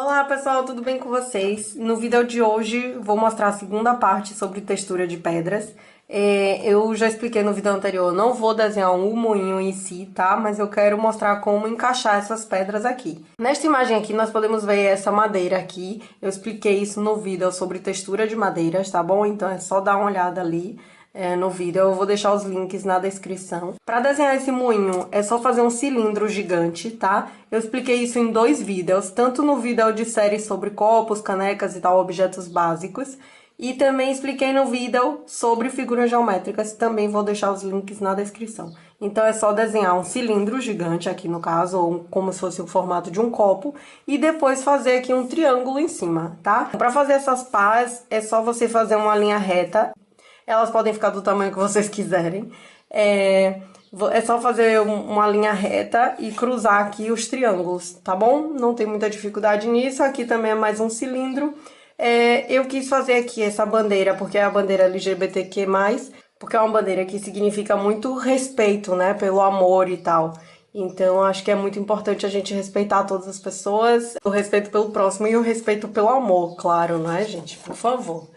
Olá pessoal, tudo bem com vocês? No vídeo de hoje vou mostrar a segunda parte sobre textura de pedras. Eu já expliquei no vídeo anterior, não vou desenhar um moinho em si, tá? Mas eu quero mostrar como encaixar essas pedras aqui. Nesta imagem aqui nós podemos ver essa madeira aqui. Eu expliquei isso no vídeo sobre textura de madeiras, tá bom? Então é só dar uma olhada ali. No vídeo, eu vou deixar os links na descrição. Para desenhar esse moinho, é só fazer um cilindro gigante, tá? Eu expliquei isso em dois vídeos, tanto no vídeo de série sobre copos, canecas e tal, objetos básicos, e também expliquei no vídeo sobre figuras geométricas, também vou deixar os links na descrição. Então é só desenhar um cilindro gigante aqui no caso, ou como se fosse o formato de um copo, e depois fazer aqui um triângulo em cima, tá? Para fazer essas pás, é só você fazer uma linha reta. Elas podem ficar do tamanho que vocês quiserem. É só fazer uma linha reta e cruzar aqui os triângulos, tá bom? Não tem muita dificuldade nisso. Aqui também é mais um cilindro. Eu quis fazer aqui essa bandeira, porque é a bandeira LGBTQ+, porque é uma bandeira que significa muito respeito, né? Pelo amor e tal. Então, acho que é muito importante a gente respeitar todas as pessoas. O respeito pelo próximo e o respeito pelo amor, claro, não é, gente? Por favor.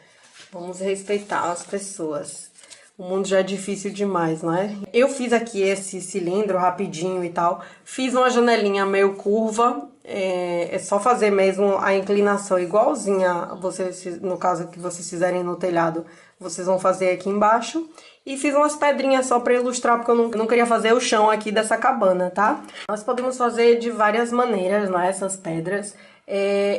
Vamos respeitar as pessoas. O mundo já é difícil demais, não é? Eu fiz aqui esse cilindro rapidinho e tal. Fiz uma janelinha meio curva. É só fazer mesmo a inclinação igualzinha, vocês, no caso que vocês fizerem no telhado, vocês vão fazer aqui embaixo. E fiz umas pedrinhas só pra ilustrar, porque eu não queria fazer o chão aqui dessa cabana, tá? Nós podemos fazer de várias maneiras, não é? Essas pedras.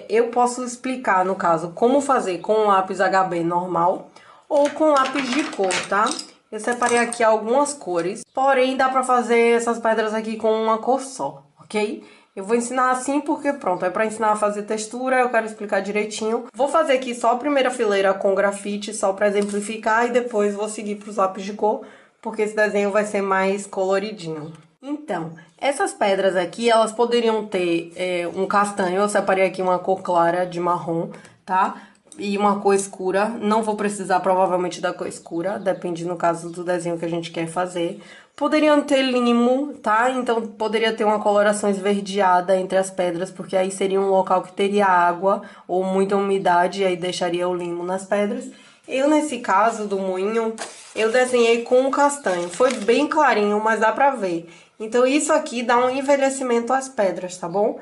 Eu posso explicar, no caso, como fazer com lápis HB normal ou com lápis de cor, tá? Eu separei aqui algumas cores, porém dá pra fazer essas pedras aqui com uma cor só, ok? Eu vou ensinar assim porque, pronto, é pra ensinar a fazer textura, eu quero explicar direitinho. Vou fazer aqui só a primeira fileira com grafite, só pra exemplificar, e depois vou seguir pros lápis de cor, porque esse desenho vai ser mais coloridinho. Então, essas pedras aqui, elas poderiam ter um castanho. Eu separei aqui uma cor clara de marrom, tá? E uma cor escura. Não vou precisar provavelmente da cor escura, depende no caso do desenho que a gente quer fazer. Poderiam ter limo, tá? Então poderia ter uma coloração esverdeada entre as pedras, porque aí seria um local que teria água ou muita umidade, e aí deixaria o limo nas pedras. Eu, nesse caso do moinho, eu desenhei com um castanho. Foi bem clarinho, mas dá pra ver. Então, isso aqui dá um envelhecimento às pedras, tá bom?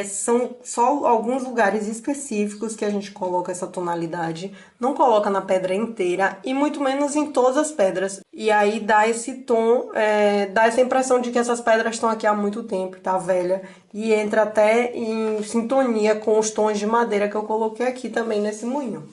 São só alguns lugares específicos que a gente coloca essa tonalidade. Não coloca na pedra inteira e muito menos em todas as pedras. E aí dá esse tom, dá essa impressão de que essas pedras estão aqui há muito tempo, tá velha. E entra até em sintonia com os tons de madeira que eu coloquei aqui também nesse moinho.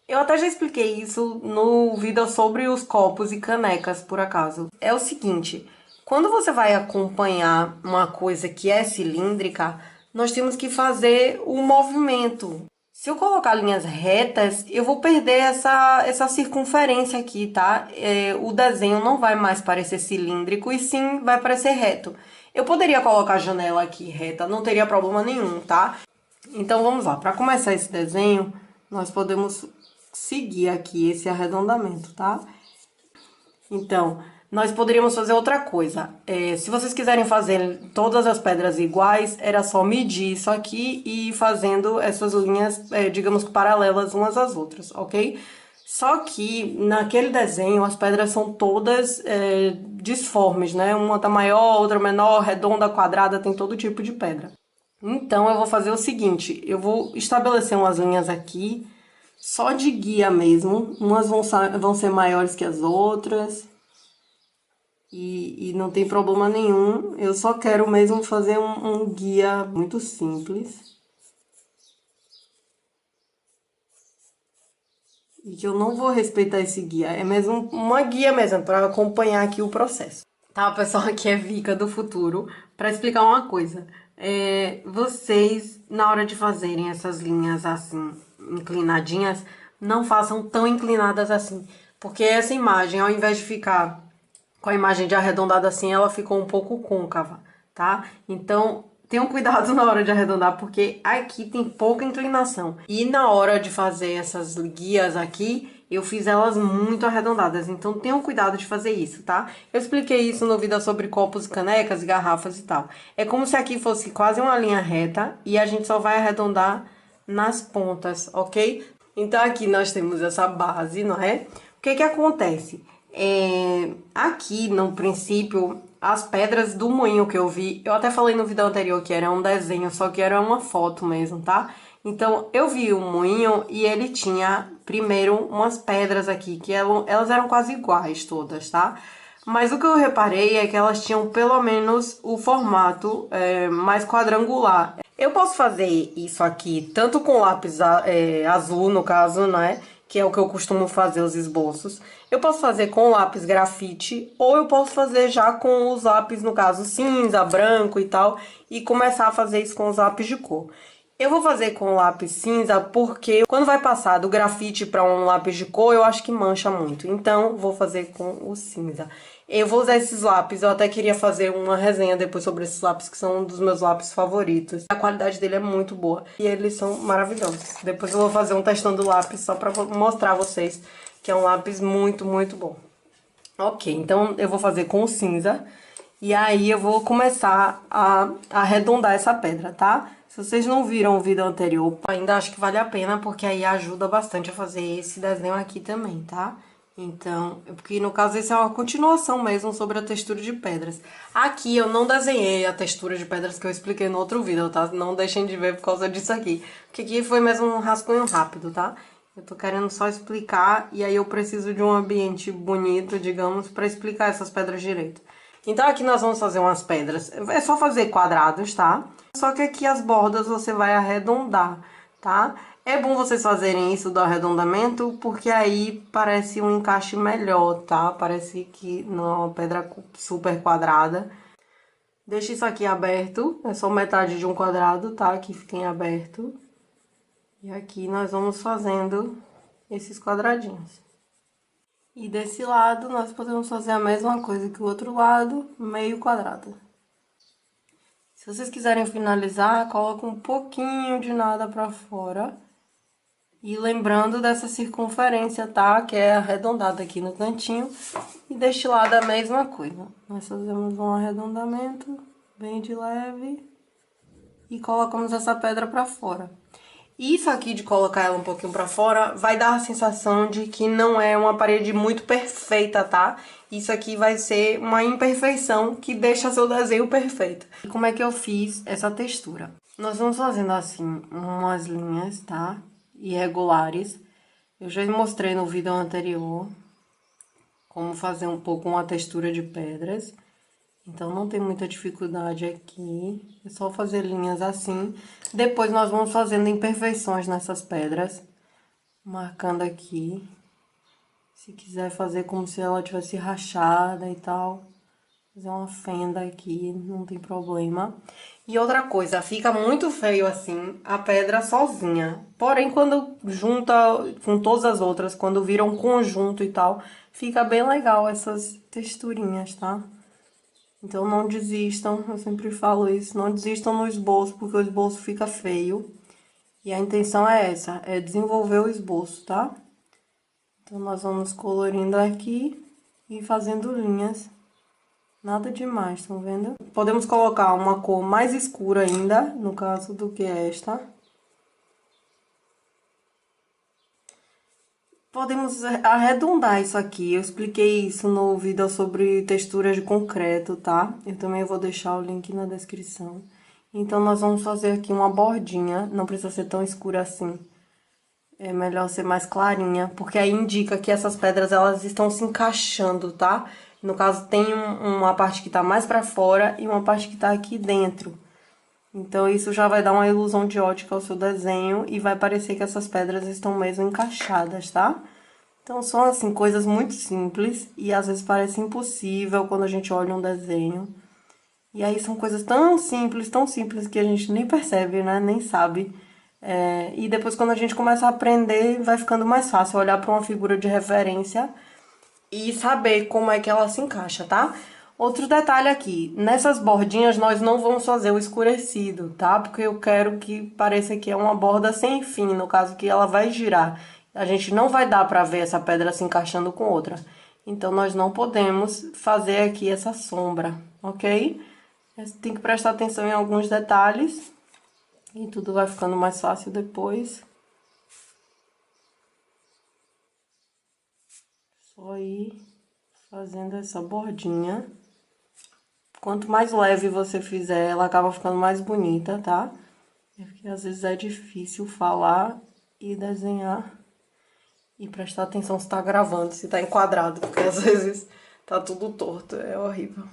Eu até já expliquei isso no vídeo sobre os copos e canecas, por acaso. É o seguinte, quando você vai acompanhar uma coisa que é cilíndrica, nós temos que fazer o movimento. Se eu colocar linhas retas, eu vou perder essa circunferência aqui, tá? O desenho não vai mais parecer cilíndrico e sim vai parecer reto. Eu poderia colocar a janela aqui reta, não teria problema nenhum, tá? Então vamos lá, para começar esse desenho, nós podemos seguir aqui esse arredondamento, tá? Então, nós poderíamos fazer outra coisa. Se vocês quiserem fazer todas as pedras iguais, era só medir isso aqui e ir fazendo essas linhas, digamos que paralelas umas às outras, ok? Só que naquele desenho as pedras são todas disformes, né? Uma tá maior, outra menor, redonda, quadrada, tem todo tipo de pedra. Então, eu vou fazer o seguinte, eu vou estabelecer umas linhas aqui, só de guia mesmo. Umas vão ser maiores que as outras. E não tem problema nenhum. Eu só quero mesmo fazer um guia muito simples. E que eu não vou respeitar esse guia. É mesmo uma guia mesmo, para acompanhar aqui o processo. Tá, pessoal, aqui é Vika do futuro. Para explicar uma coisa. Vocês, na hora de fazerem essas linhas assim, inclinadinhas, não façam tão inclinadas assim. Porque essa imagem, ao invés de ficar com a imagem de arredondada assim, ela ficou um pouco côncava, tá? Então, tenham cuidado na hora de arredondar, porque aqui tem pouca inclinação. E na hora de fazer essas guias aqui, eu fiz elas muito arredondadas. Então, tenham cuidado de fazer isso, tá? Eu expliquei isso no vídeo sobre copos, canecas, garrafas e tal. É como se aqui fosse quase uma linha reta e a gente só vai arredondar nas pontas, ok? Então aqui nós temos essa base, não é? O que que acontece? Aqui no princípio, as pedras do moinho que eu vi, eu até falei no vídeo anterior que era um desenho, só que era uma foto mesmo, tá? Então eu vi o moinho e ele tinha primeiro umas pedras aqui, que elas eram quase iguais todas, tá? Mas o que eu reparei é que elas tinham pelo menos o formato mais quadrangular. Eu posso fazer isso aqui tanto com lápis azul, no caso, né? Que é o que eu costumo fazer os esboços. Eu posso fazer com lápis grafite ou eu posso fazer já com os lápis, no caso, cinza, branco e tal, e começar a fazer isso com os lápis de cor. Eu vou fazer com lápis cinza porque quando vai passar do grafite para um lápis de cor, eu acho que mancha muito. Então, vou fazer com o cinza. Eu vou usar esses lápis, eu até queria fazer uma resenha depois sobre esses lápis, que são um dos meus lápis favoritos. A qualidade dele é muito boa e eles são maravilhosos. Depois eu vou fazer um testando lápis só pra mostrar a vocês que é um lápis muito, muito bom. Ok, então eu vou fazer com o cinza e aí eu vou começar a arredondar essa pedra, tá? Se vocês não viram o vídeo anterior, ainda acho que vale a pena, porque aí ajuda bastante a fazer esse desenho aqui também, tá? Então, porque no caso esse é uma continuação mesmo sobre a textura de pedras. Aqui eu não desenhei a textura de pedras que eu expliquei no outro vídeo, tá? Não deixem de ver por causa disso aqui. Porque aqui foi mesmo um rascunho rápido, tá? Eu tô querendo só explicar e aí eu preciso de um ambiente bonito, digamos, pra explicar essas pedras direito. Então aqui nós vamos fazer umas pedras, é só fazer quadrados, tá? Só que aqui as bordas você vai arredondar, tá? É bom vocês fazerem isso do arredondamento, porque aí parece um encaixe melhor, tá? Parece que não é uma pedra super quadrada. Deixa isso aqui aberto, é só metade de um quadrado, tá? Que fica em aberto. E aqui nós vamos fazendo esses quadradinhos. E desse lado nós podemos fazer a mesma coisa que o outro lado, meio quadrado. Se vocês quiserem finalizar, coloca um pouquinho de nada pra fora. E lembrando dessa circunferência, tá? Que é arredondada aqui no cantinho. E deste lado a mesma coisa. Nós fazemos um arredondamento bem de leve. E colocamos essa pedra pra fora. Isso aqui de colocar ela um pouquinho pra fora vai dar a sensação de que não é uma parede muito perfeita, tá? Isso aqui vai ser uma imperfeição que deixa seu desenho perfeito. E como é que eu fiz essa textura? Nós vamos fazendo assim umas linhas, tá? Irregulares. Eu já mostrei no vídeo anterior como fazer um pouco uma textura de pedras. Então, não tem muita dificuldade aqui, é só fazer linhas assim. Depois, nós vamos fazendo imperfeições nessas pedras, marcando aqui. Se quiser fazer como se ela tivesse rachada e tal, fazer uma fenda aqui, não tem problema. E outra coisa, fica muito feio assim, a pedra sozinha. Porém, quando junta com todas as outras, quando vira um conjunto e tal, fica bem legal essas texturinhas, tá? Então, não desistam, eu sempre falo isso, não desistam no esboço, porque o esboço fica feio. E a intenção é essa, é desenvolver o esboço, tá? Então, nós vamos colorindo aqui e fazendo linhas. Nada demais, estão vendo? Podemos colocar uma cor mais escura ainda, no caso, do que esta. Podemos arredondar isso aqui, eu expliquei isso no vídeo sobre texturas de concreto, tá? Eu também vou deixar o link na descrição. Então, nós vamos fazer aqui uma bordinha, não precisa ser tão escura assim. É melhor ser mais clarinha, porque aí indica que essas pedras, elas estão se encaixando, tá? No caso, tem uma parte que tá mais pra fora e uma parte que tá aqui dentro. Então, isso já vai dar uma ilusão de ótica ao seu desenho e vai parecer que essas pedras estão mesmo encaixadas, tá? Então, são, assim, coisas muito simples e às vezes parece impossível quando a gente olha um desenho. E aí, são coisas tão simples que a gente nem percebe, né? Nem sabe. E depois, quando a gente começa a aprender, vai ficando mais fácil olhar para uma figura de referência e saber como é que ela se encaixa, tá? Outro detalhe aqui, nessas bordinhas nós não vamos fazer o escurecido, tá? Porque eu quero que pareça que é uma borda sem fim, no caso que ela vai girar. A gente não vai dar pra ver essa pedra se encaixando com outra. Então, nós não podemos fazer aqui essa sombra, ok? Tem que prestar atenção em alguns detalhes. E tudo vai ficando mais fácil depois. Só ir fazendo essa bordinha. Quanto mais leve você fizer, ela acaba ficando mais bonita, tá? Porque às vezes é difícil falar e desenhar e prestar atenção se tá gravando, se tá enquadrado, porque às vezes tá tudo torto, é horrível.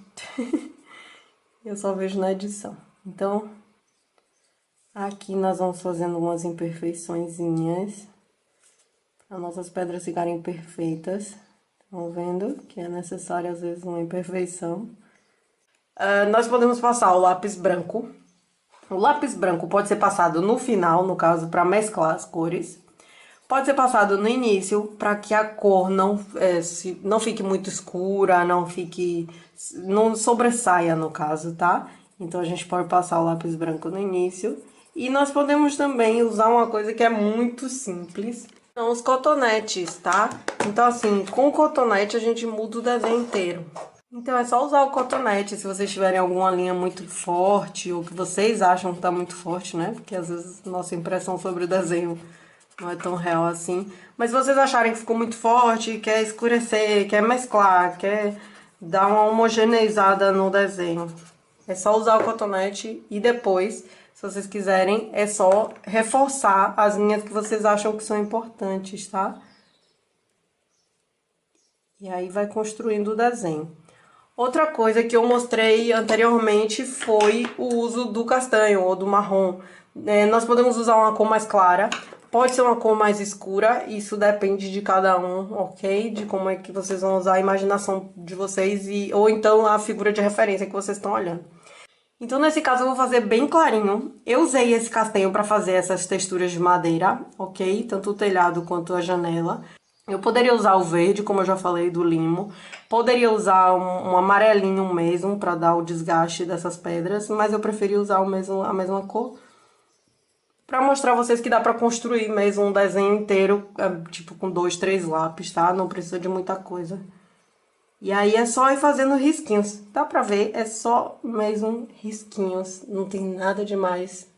Eu só vejo na edição. Então, aqui nós vamos fazendo umas imperfeiçõezinhas para nossas pedras ficarem perfeitas. Estão vendo que é necessário às vezes uma imperfeição. Nós podemos passar o lápis branco. O lápis branco pode ser passado no final, no caso, para mesclar as cores. Pode ser passado no início, para que a cor não fique muito escura, não sobressaia, no caso, tá? Então, a gente pode passar o lápis branco no início. E nós podemos também usar uma coisa que é muito simples, são os cotonetes, tá? Então, assim, com o cotonete a gente muda o desenho inteiro. Então, é só usar o cotonete se vocês tiverem alguma linha muito forte, ou que vocês acham que tá muito forte, né? Porque às vezes nossa impressão sobre o desenho não é tão real assim. Mas se vocês acharem que ficou muito forte, quer escurecer, quer mesclar, quer dar uma homogeneizada no desenho, é só usar o cotonete e depois, se vocês quiserem, é só reforçar as linhas que vocês acham que são importantes, tá? E aí vai construindo o desenho. Outra coisa que eu mostrei anteriormente foi o uso do castanho ou do marrom. Nós podemos usar uma cor mais clara, pode ser uma cor mais escura, isso depende de cada um, ok? De como é que vocês vão usar a imaginação de vocês ou então a figura de referência que vocês estão olhando. Então, nesse caso, eu vou fazer bem clarinho. Eu usei esse castanho para fazer essas texturas de madeira, ok? Tanto o telhado quanto a janela. Eu poderia usar o verde, como eu já falei, do limo. Poderia usar um amarelinho mesmo, para dar o desgaste dessas pedras. Mas eu preferi usar a mesma cor, para mostrar a vocês que dá para construir mesmo um desenho inteiro, tipo com 2, 3 lápis, tá? Não precisa de muita coisa. E aí é só ir fazendo risquinhos. Dá pra ver, é só mesmo risquinhos. Não tem nada demais.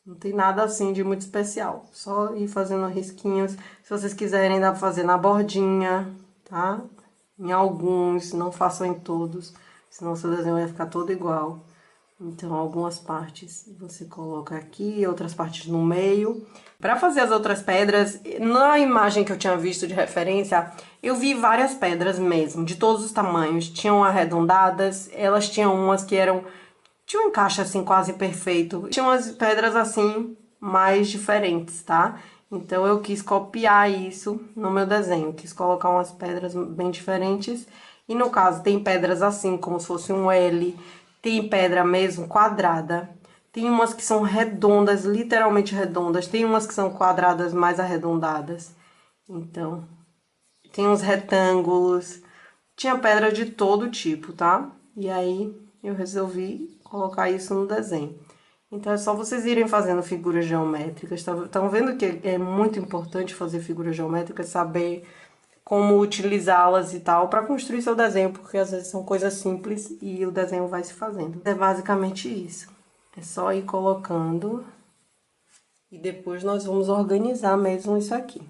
Não tem nada assim de muito especial. Só ir fazendo risquinhos. Se vocês quiserem, dá pra fazer na bordinha, tá? Em alguns, não façam em todos. Senão o seu desenho vai ficar todo igual. Então, algumas partes você coloca aqui, outras partes no meio. Para fazer as outras pedras, na imagem que eu tinha visto de referência, eu vi várias pedras mesmo, de todos os tamanhos. Tinham arredondadas, elas tinham umas que tinha um encaixe assim quase perfeito. Tinha umas pedras assim mais diferentes, tá? Então, eu quis copiar isso no meu desenho. Quis colocar umas pedras bem diferentes. E no caso, tem pedras assim, como se fosse um L. Tem pedra mesmo quadrada, tem umas que são redondas, literalmente redondas, tem umas que são quadradas mais arredondadas. Então, tem uns retângulos, tinha pedra de todo tipo, tá? E aí, eu resolvi colocar isso no desenho. Então, é só vocês irem fazendo figuras geométricas, estão vendo que é muito importante fazer figuras geométricas, saber como utilizá-las e tal, para construir seu desenho, porque às vezes são coisas simples e o desenho vai se fazendo. É basicamente isso. É só ir colocando e depois nós vamos organizar mesmo isso aqui.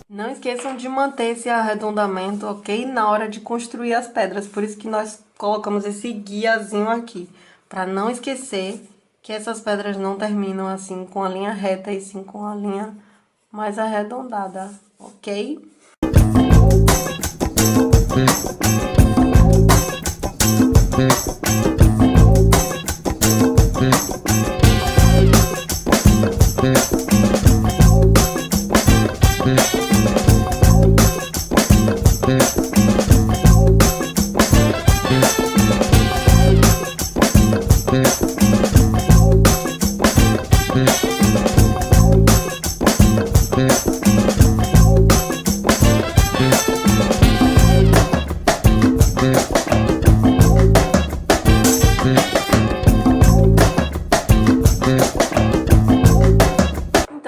Não esqueçam de manter esse arredondamento, ok? Na hora de construir as pedras, por isso que nós colocamos esse guiazinho aqui, para não esquecer que essas pedras não terminam assim com a linha reta, e sim com a linha mais arredondada, ok?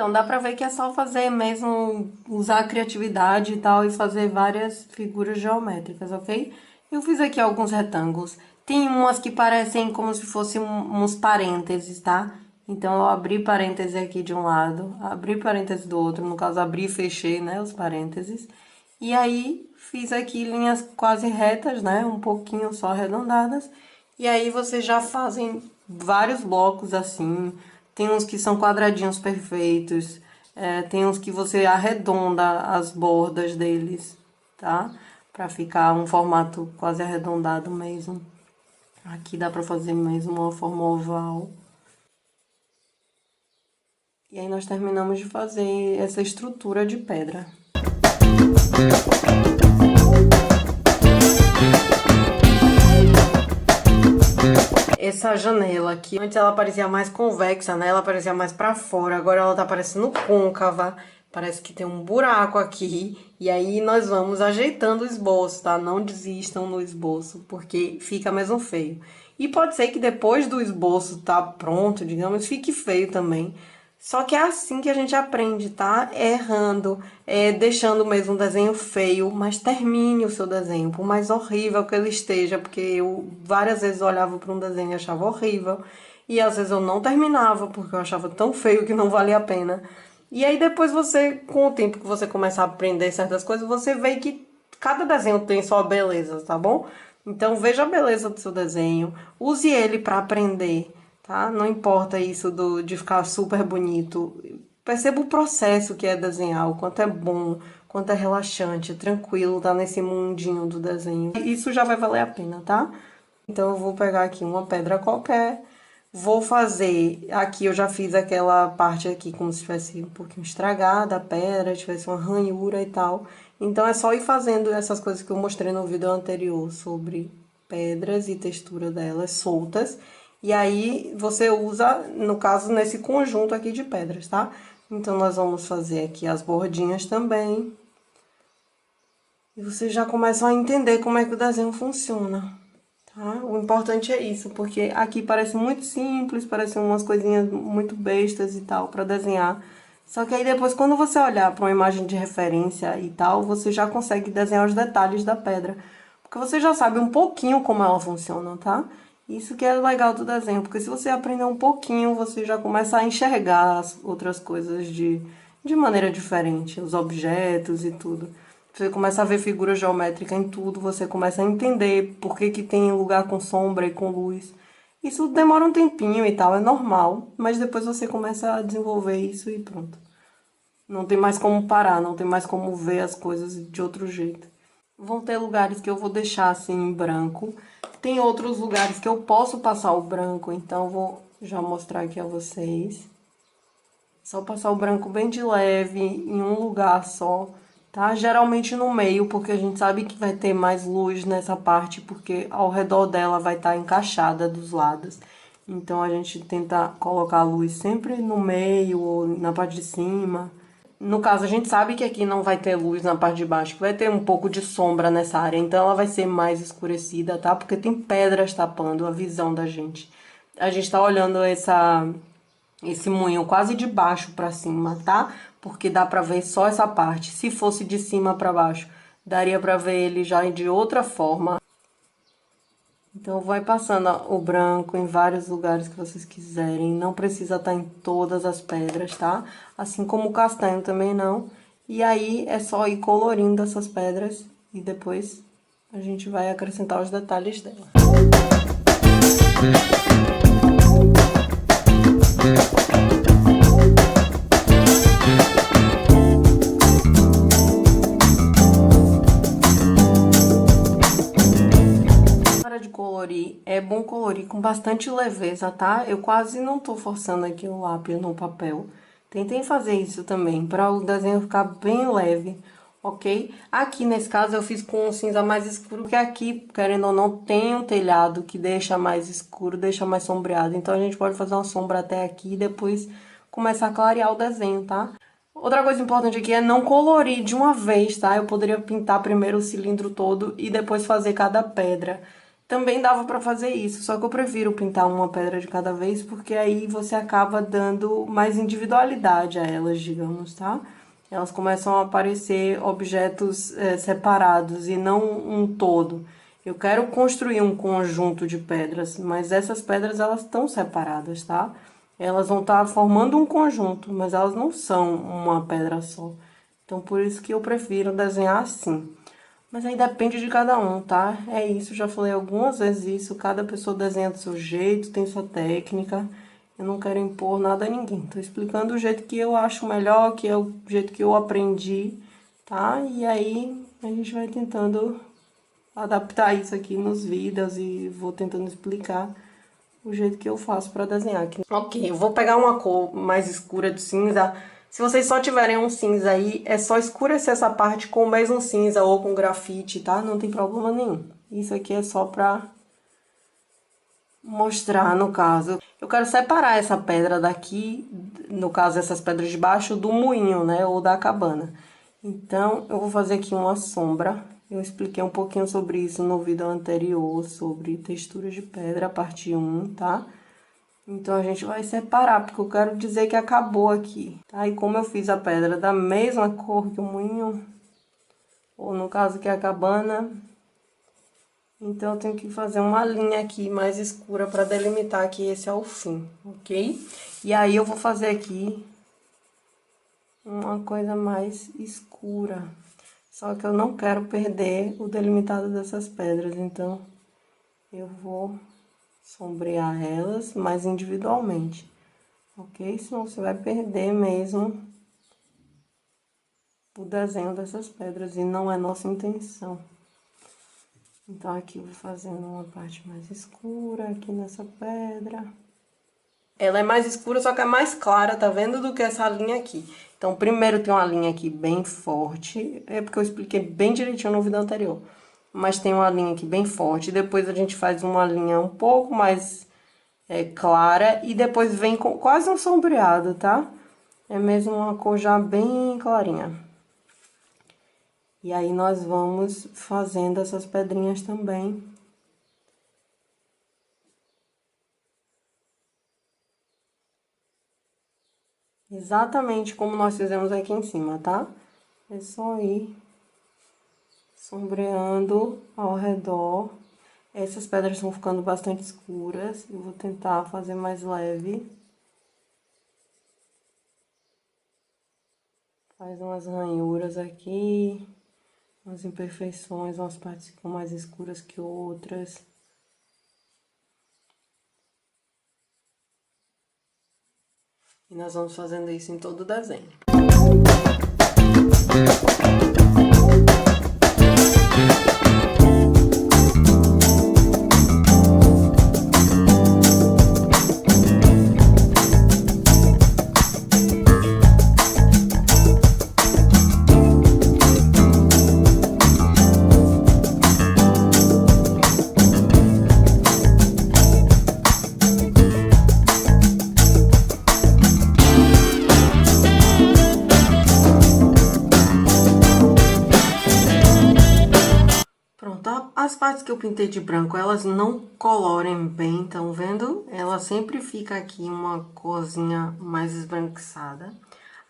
Então, dá pra ver que é só fazer mesmo, usar a criatividade e tal, e fazer várias figuras geométricas, ok? Eu fiz aqui alguns retângulos. Tem umas que parecem como se fossem uns parênteses, tá? Então, eu abri parêntese aqui de um lado, abri parêntese do outro, no caso, abri e fechei, né, os parênteses. E aí, fiz aqui linhas quase retas, né, um pouquinho só arredondadas. E aí, vocês já fazem vários blocos assim. Tem uns que são quadradinhos perfeitos, tem uns que você arredonda as bordas deles, tá? Pra ficar um formato quase arredondado mesmo. Aqui dá pra fazer mesmo uma forma oval. E aí nós terminamos de fazer essa estrutura de pedra. Essa janela aqui, antes ela parecia mais convexa, né? Ela parecia mais pra fora, agora ela tá parecendo côncava. Parece que tem um buraco aqui. E aí nós vamos ajeitando o esboço, tá? Não desistam no esboço, porque fica mesmo feio. E pode ser que depois do esboço tá pronto, digamos, fique feio também. Só que é assim que a gente aprende, tá? Errando, deixando mesmo o desenho feio, mas termine o seu desenho, por mais horrível que ele esteja, porque eu várias vezes olhava para um desenho e achava horrível, e às vezes eu não terminava, porque eu achava tão feio que não valia a pena. E aí depois você, com o tempo que você começa a aprender certas coisas, você vê que cada desenho tem sua beleza, tá bom? Então veja a beleza do seu desenho, use ele para aprender, tá? Não importa isso de ficar super bonito. Perceba o processo que é desenhar, o quanto é bom, quanto é relaxante, tranquilo, tá nesse mundinho do desenho. Isso já vai valer a pena, tá? Então eu vou pegar aqui uma pedra qualquer, vou fazer, aqui eu já fiz aquela parte aqui como se tivesse um pouquinho estragada a pedra, tivesse uma ranhura e tal. Então é só ir fazendo essas coisas que eu mostrei no vídeo anterior sobre pedras e textura delas soltas. E aí você usa, no caso, nesse conjunto aqui de pedras, tá? Então nós vamos fazer aqui as bordinhas também. E vocês já começam a entender como é que o desenho funciona. Tá? O importante é isso, porque aqui parece muito simples, parecem umas coisinhas muito bestas e tal para desenhar. Só que aí depois, quando você olhar para uma imagem de referência e tal, você já consegue desenhar os detalhes da pedra. Porque você já sabe um pouquinho como ela funciona, tá? Isso que é legal do desenho, porque se você aprender um pouquinho, você já começa a enxergar as outras coisas de maneira diferente, os objetos e tudo. Você começa a ver figura geométrica em tudo, você começa a entender por que que tem lugar com sombra e com luz. Isso demora um tempinho e tal, é normal, mas depois você começa a desenvolver isso e pronto. Não tem mais como parar, não tem mais como ver as coisas de outro jeito. Vão ter lugares que eu vou deixar assim em branco. Tem outros lugares que eu posso passar o branco, então eu vou já mostrar aqui a vocês. Só passar o branco bem de leve, em um lugar só, tá? Geralmente no meio, porque a gente sabe que vai ter mais luz nessa parte, porque ao redor dela vai estar encaixada dos lados. Então a gente tenta colocar a luz sempre no meio ou na parte de cima. No caso, a gente sabe que aqui não vai ter luz na parte de baixo, que vai ter um pouco de sombra nessa área, então ela vai ser mais escurecida, tá? Porque tem pedras tapando a visão da gente. A gente tá olhando esse moinho quase de baixo pra cima, tá? Porque dá pra ver só essa parte. Se fosse de cima pra baixo, daria pra ver ele já de outra forma. Então, vai passando o branco em vários lugares que vocês quiserem. Não precisa estar em todas as pedras, tá? Assim como o castanho também não. E aí, é só ir colorindo essas pedras e depois a gente vai acrescentar os detalhes dela. É bom colorir com bastante leveza, tá? Eu quase não tô forçando aqui o lápis no papel. Tentem fazer isso também, para o desenho ficar bem leve, ok? Aqui, nesse caso, eu fiz com um cinza mais escuro, porque aqui, querendo ou não, tem um telhado que deixa mais escuro, deixa mais sombreado. Então, a gente pode fazer uma sombra até aqui e depois começar a clarear o desenho, tá? Outra coisa importante aqui é não colorir de uma vez, tá? Eu poderia pintar primeiro o cilindro todo e depois fazer cada pedra. Também dava pra fazer isso, só que eu prefiro pintar uma pedra de cada vez, porque aí você acaba dando mais individualidade a elas, digamos, tá? Elas começam a aparecer objetos separados e não um todo. Eu quero construir um conjunto de pedras, mas essas pedras elas estão separadas, tá? Elas vão estar formando um conjunto, mas elas não são uma pedra só. Então, por isso que eu prefiro desenhar assim. Mas aí depende de cada um, tá? É isso, já falei algumas vezes isso. Cada pessoa desenha do seu jeito, tem sua técnica. Eu não quero impor nada a ninguém. Tô explicando o jeito que eu acho melhor, que é o jeito que eu aprendi, tá? E aí a gente vai tentando adaptar isso aqui nos vídeos e vou tentando explicar o jeito que eu faço pra desenhar aqui. Ok, eu vou pegar uma cor mais escura de cinza. Se vocês só tiverem um cinza aí, é só escurecer essa parte com o mesmo cinza ou com grafite, tá? Não tem problema nenhum. Isso aqui é só pra mostrar, no caso. Eu quero separar essa pedra daqui, no caso, essas pedras de baixo, do moinho, né? Ou da cabana. Então, eu vou fazer aqui uma sombra. Eu expliquei um pouquinho sobre isso no vídeo anterior, sobre textura de pedra, parte 1, tá? Então, a gente vai separar, porque eu quero dizer que acabou aqui, tá? E como eu fiz a pedra da mesma cor que o moinho, ou no caso que é a cabana, então eu tenho que fazer uma linha aqui mais escura para delimitar que esse é o fim, ok? E aí eu vou fazer aqui uma coisa mais escura. Só que eu não quero perder o delimitado dessas pedras, então eu vou sombrear elas mais individualmente, ok? Senão você vai perder mesmo o desenho dessas pedras e não é nossa intenção. Então, aqui eu vou fazendo uma parte mais escura aqui nessa pedra. Ela é mais escura, só que é mais clara, tá vendo? Do que essa linha aqui. Então, primeiro tem uma linha aqui bem forte. É porque eu expliquei bem direitinho no vídeo anterior. Mas tem uma linha aqui bem forte. Depois a gente faz uma linha um pouco mais clara. E depois vem com quase um sombreado, tá? É mesmo uma cor já bem clarinha. E aí, nós vamos fazendo essas pedrinhas também. Exatamente como nós fizemos aqui em cima, tá? É só ir sombreando ao redor. Essas pedras estão ficando bastante escuras. Eu vou tentar fazer mais leve. Faz umas ranhuras aqui, umas imperfeições, umas partes que ficam mais escuras que outras. E nós vamos fazendo isso em todo o desenho. As partes que eu pintei de branco, elas não colorem bem, estão vendo? Ela sempre fica aqui uma corzinha mais esbranquiçada.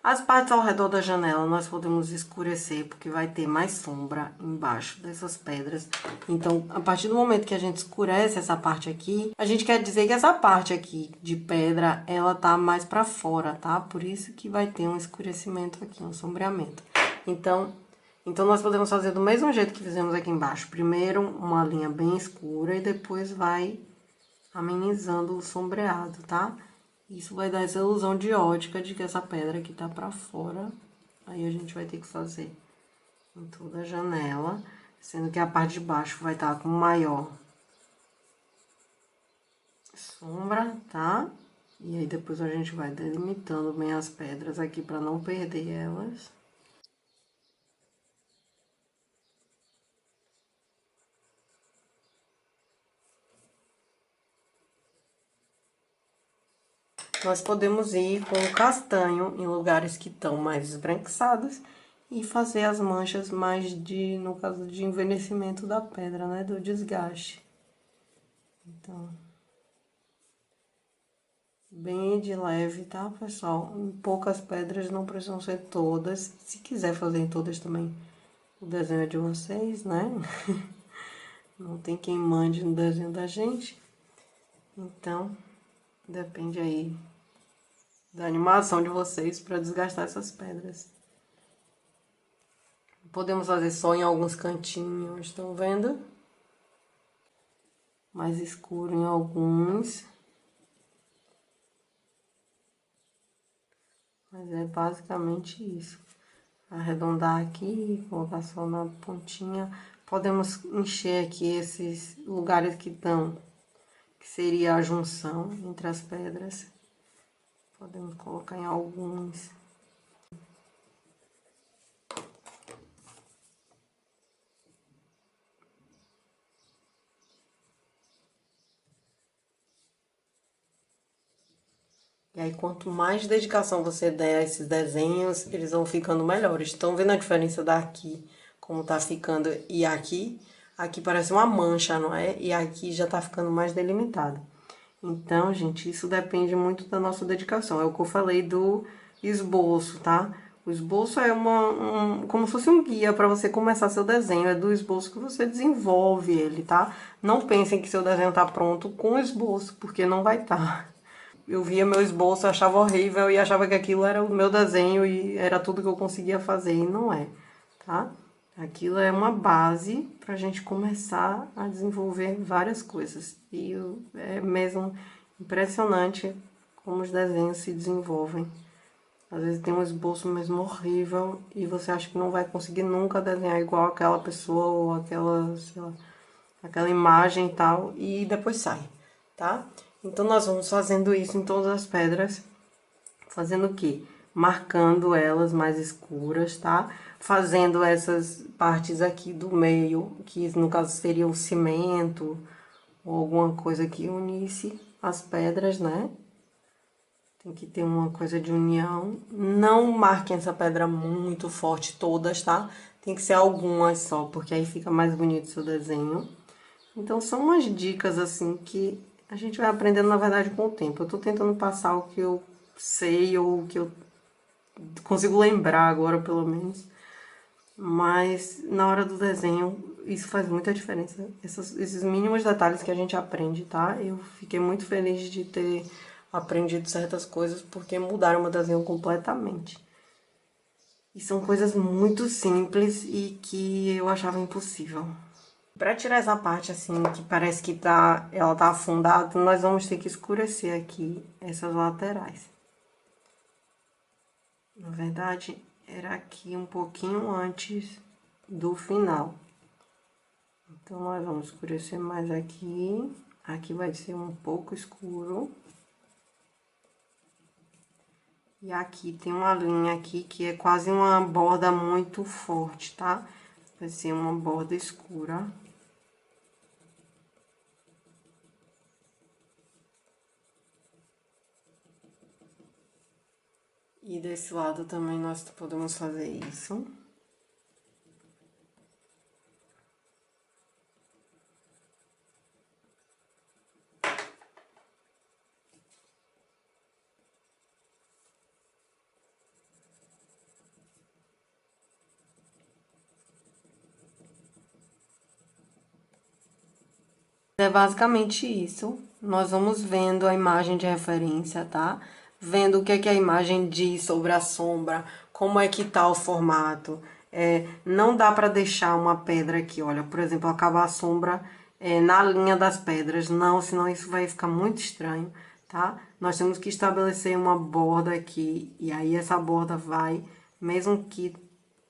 As partes ao redor da janela nós podemos escurecer, porque vai ter mais sombra embaixo dessas pedras. Então, a partir do momento que a gente escurece essa parte aqui, a gente quer dizer que essa parte aqui de pedra, ela tá mais pra fora, tá? Por isso que vai ter um escurecimento aqui, um sombreamento. Então, nós podemos fazer do mesmo jeito que fizemos aqui embaixo. Primeiro, uma linha bem escura e depois vai amenizando o sombreado, tá? Isso vai dar essa ilusão de ótica de que essa pedra aqui tá pra fora. Aí, a gente vai ter que fazer em toda a janela, sendo que a parte de baixo vai estar com maior sombra, tá? E aí, depois a gente vai delimitando bem as pedras aqui pra não perder elas. Nós podemos ir com o castanho em lugares que estão mais esbranquiçados e fazer as manchas mais no caso de envelhecimento da pedra, né, do desgaste. Então, bem de leve, tá, pessoal? Poucas pedras, não precisam ser todas. Se quiser fazer em todas também, o desenho é de vocês, né? Não tem quem mande no desenho da gente. Então, depende aí da animação de vocês para desgastar essas pedras. Podemos fazer só em alguns cantinhos, estão vendo? Mais escuro em alguns. Mas é basicamente isso. Arredondar aqui, colocar só na pontinha. Podemos encher aqui esses lugares que estão, que seria a junção entre as pedras. Podemos colocar em alguns. E aí, quanto mais dedicação você der a esses desenhos, eles vão ficando melhores. Estão vendo a diferença daqui, como tá ficando, e aqui? Aqui parece uma mancha, não é? E aqui já tá ficando mais delimitado. Então, gente, isso depende muito da nossa dedicação. É o que eu falei do esboço, tá? O esboço é como se fosse um guia para você começar seu desenho. É do esboço que você desenvolve ele, tá? Não pensem que seu desenho tá pronto com o esboço, porque não vai estar. Eu via meu esboço, achava horrível e achava que aquilo era o meu desenho e era tudo que eu conseguia fazer, e não é, tá? Aquilo é uma base pra gente começar a desenvolver várias coisas. E é mesmo impressionante como os desenhos se desenvolvem. Às vezes tem um esboço mesmo horrível e você acha que não vai conseguir nunca desenhar igual aquela pessoa ou aquela, sei lá, aquela imagem e tal, e depois sai, tá? Então, nós vamos fazendo isso em todas as pedras, fazendo o quê? Marcando elas mais escuras, tá? Fazendo essas partes aqui do meio, que no caso seria o cimento, ou alguma coisa que unisse as pedras, né? Tem que ter uma coisa de união. Não marquem essa pedra muito forte todas, tá? Tem que ser algumas só, porque aí fica mais bonito o seu desenho. Então, são umas dicas, assim, que a gente vai aprendendo, na verdade, com o tempo. Eu tô tentando passar o que eu sei, ou o que eu consigo lembrar agora, pelo menos. Mas, na hora do desenho, isso faz muita diferença. Esses mínimos detalhes que a gente aprende, tá? Eu fiquei muito feliz de ter aprendido certas coisas, porque mudaram meu desenho completamente. E são coisas muito simples e que eu achava impossível. Pra tirar essa parte assim, que parece que ela tá afundada, nós vamos ter que escurecer aqui essas laterais. Na verdade, era aqui um pouquinho antes do final. Então, nós vamos escurecer mais aqui. Aqui vai ser um pouco escuro. E aqui tem uma linha aqui que é quase uma borda muito forte, tá? Vai ser uma borda escura. E desse lado também nós podemos fazer isso. É basicamente isso. Nós vamos vendo a imagem de referência, tá? Vendo o que é que a imagem diz sobre a sombra, como é que tá o formato. Não dá pra deixar uma pedra aqui, olha, por exemplo, acabar a sombra na linha das pedras. Não, senão isso vai ficar muito estranho, tá? Nós temos que estabelecer uma borda aqui, e aí essa borda vai, mesmo que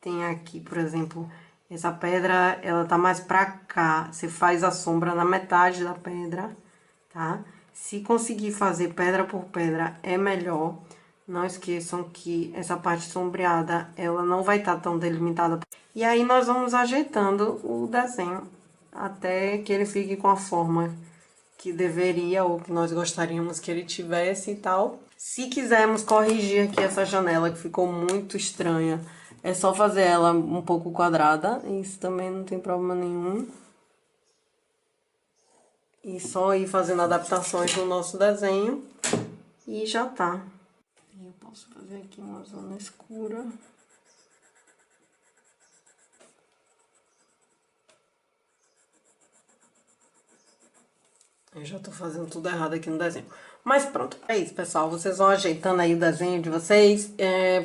tenha aqui, por exemplo, essa pedra, ela tá mais pra cá. Você faz a sombra na metade da pedra, tá? Se conseguir fazer pedra por pedra, é melhor. Não esqueçam que essa parte sombreada, ela não vai estar tão delimitada. E aí, nós vamos ajeitando o desenho até que ele fique com a forma que deveria ou que nós gostaríamos que ele tivesse e tal. Se quisermos corrigir aqui essa janela que ficou muito estranha, é só fazer ela um pouco quadrada, isso também não tem problema nenhum. E só ir fazendo adaptações no nosso desenho e já tá. Eu posso fazer aqui uma zona escura. Eu já tô fazendo tudo errado aqui no desenho. Mas pronto, é isso, pessoal. Vocês vão ajeitando aí o desenho de vocês.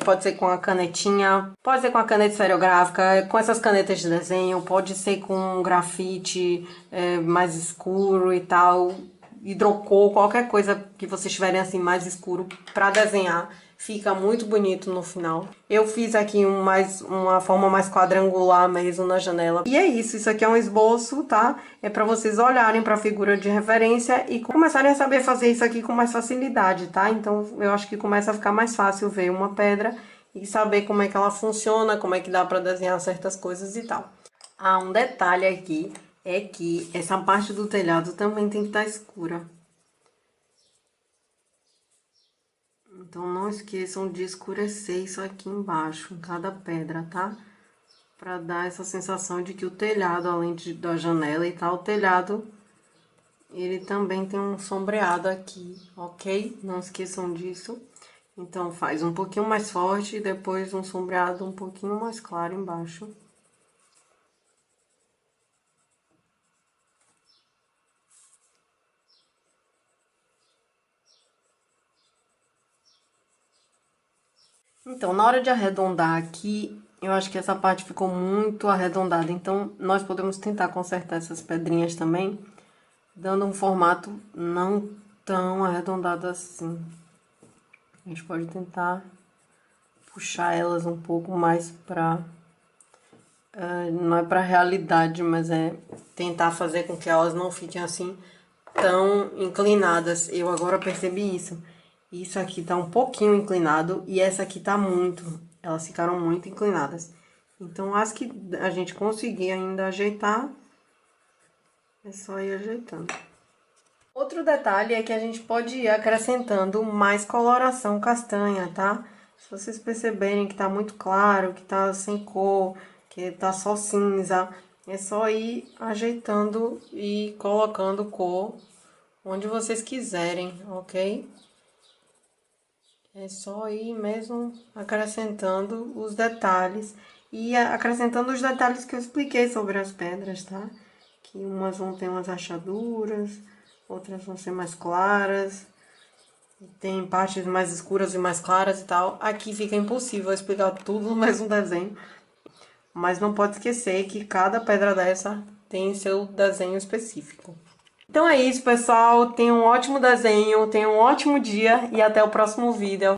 Pode ser com a canetinha, pode ser com a caneta esferográfica, com essas canetas de desenho, pode ser com um grafite mais escuro e tal, hidrocor, qualquer coisa que vocês tiverem assim mais escuro pra desenhar. Fica muito bonito no final. Eu fiz aqui uma forma mais quadrangular mesmo na janela. E é isso aqui é um esboço, tá? É pra vocês olharem pra figura de referência e começarem a saber fazer isso aqui com mais facilidade, tá? Então, eu acho que começa a ficar mais fácil ver uma pedra e saber como é que ela funciona, como é que dá pra desenhar certas coisas e tal. Ah, um detalhe aqui é que essa parte do telhado também tem que estar escura. Então, não esqueçam de escurecer isso aqui embaixo, em cada pedra, tá? Pra dar essa sensação de que o telhado, além da janela e tal, o telhado, ele também tem um sombreado aqui, ok? Não esqueçam disso. Então, faz um pouquinho mais forte e depois um sombreado um pouquinho mais claro embaixo. Então, na hora de arredondar aqui, eu acho que essa parte ficou muito arredondada. Então, nós podemos tentar consertar essas pedrinhas também, dando um formato não tão arredondado assim. A gente pode tentar puxar elas um pouco mais pra... não é pra realidade, mas é tentar fazer com que elas não fiquem assim tão inclinadas. Eu agora percebi isso. Isso aqui tá um pouquinho inclinado e essa aqui tá muito. Elas ficaram muito inclinadas. Então, as que a gente conseguir ainda ajeitar, é só ir ajeitando. Outro detalhe é que a gente pode ir acrescentando mais coloração castanha, tá? Se vocês perceberem que tá muito claro, que tá sem cor, que tá só cinza, é só ir ajeitando e colocando cor onde vocês quiserem, ok? É só ir mesmo acrescentando os detalhes e acrescentando os detalhes que eu expliquei sobre as pedras, tá? Que umas vão ter umas rachaduras, outras vão ser mais claras, tem partes mais escuras e mais claras e tal. Aqui fica impossível explicar tudo no mesmo desenho, mas não pode esquecer que cada pedra dessa tem seu desenho específico. Então é isso, pessoal. Tenham um ótimo desenho, tenham um ótimo dia e até o próximo vídeo.